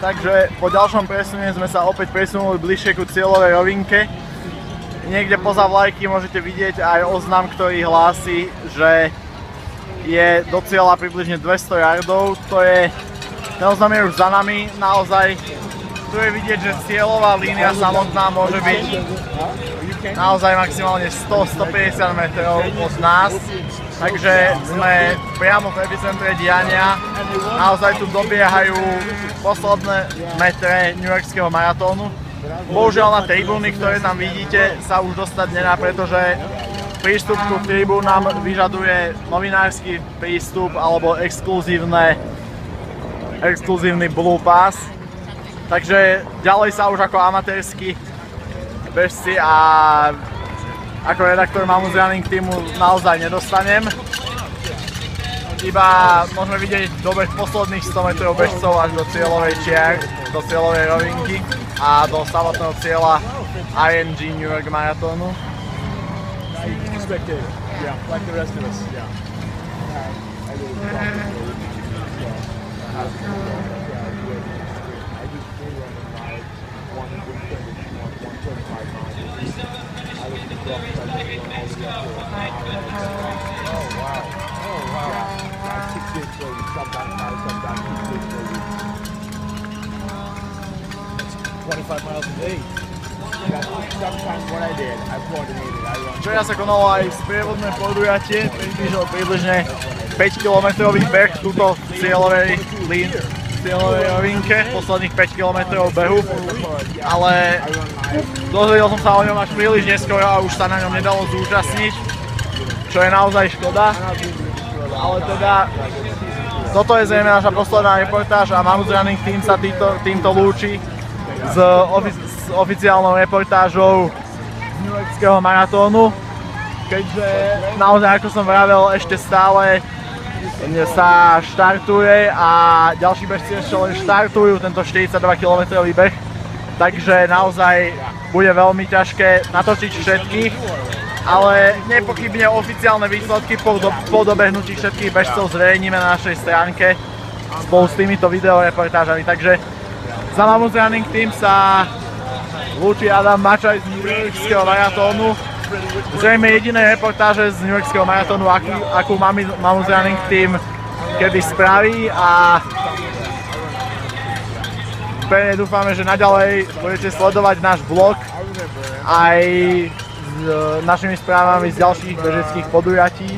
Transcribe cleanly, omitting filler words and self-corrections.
takže po ďalšom presune sme sa opäť presunuli bližšie ku cieľovej rovinke. Niekde poza vlajky môžete vidieť aj oznam, ktorý hlási, že je do cieľa približne 200 yardov. Ten oznam je už za nami, naozaj tu je vidieť, že cieľová línia samotná môže byť naozaj maximálne 100-150 metrov od nás. Takže sme priamo v epicentre diania. Naozaj tu dobiehajú posledné metre New Yorkského maratónu. Bohužiaľ na tribúny, ktoré tam vidíte, sa už dostať nedá, pretože prístup ku tribúnam vyžaduje novinársky prístup alebo exkluzívny Blue Pass. Takže ďalej sa už ako amatérsky bežci a ako redaktor Mammoth Running týmu naozaj nedostanem. Iba môžeme vidieť dobeh posledných 100 metrov bežcov až do cieľovej do cieľovej rovinky a do samotného cieľa ING New York maratónu. Včera sa konalo aj sprievodné podujatie, približne 5-kilometrový beh túto cieľovej rovinke, posledných 5 kilometrov behu, ale dozvedel som sa o ňom až príliš neskoro a už sa na ňom nedalo zúčastniť, čo je naozaj škoda, ale teda toto je zrejme naša posledná reportáž a Mammoth Running Team sa týmto lúči s oficiálnou reportážou New Yorkského maratónu, keďže naozaj, ako som vravel, ešte stále sa štartuje a ďalší bežci ešte len štartujú tento 42-kilometrový beh, takže naozaj bude veľmi ťažké natočiť všetkých, ale nepochybne oficiálne výsledky po dobehnutí všetkých bežcov zverejníme na našej stránke spolu s týmito videoreportážami, takže za Mammoth Running Team sa lúči Adam Mačaj z New Yorkského maratónu. Zrejme jediné reportáže z New Yorkského maratónu, akú Mammoth Running Team kedy spraví a pevne dúfame, že naďalej budete sledovať náš blog aj s našimi správami z ďalších bežeckých podujatí.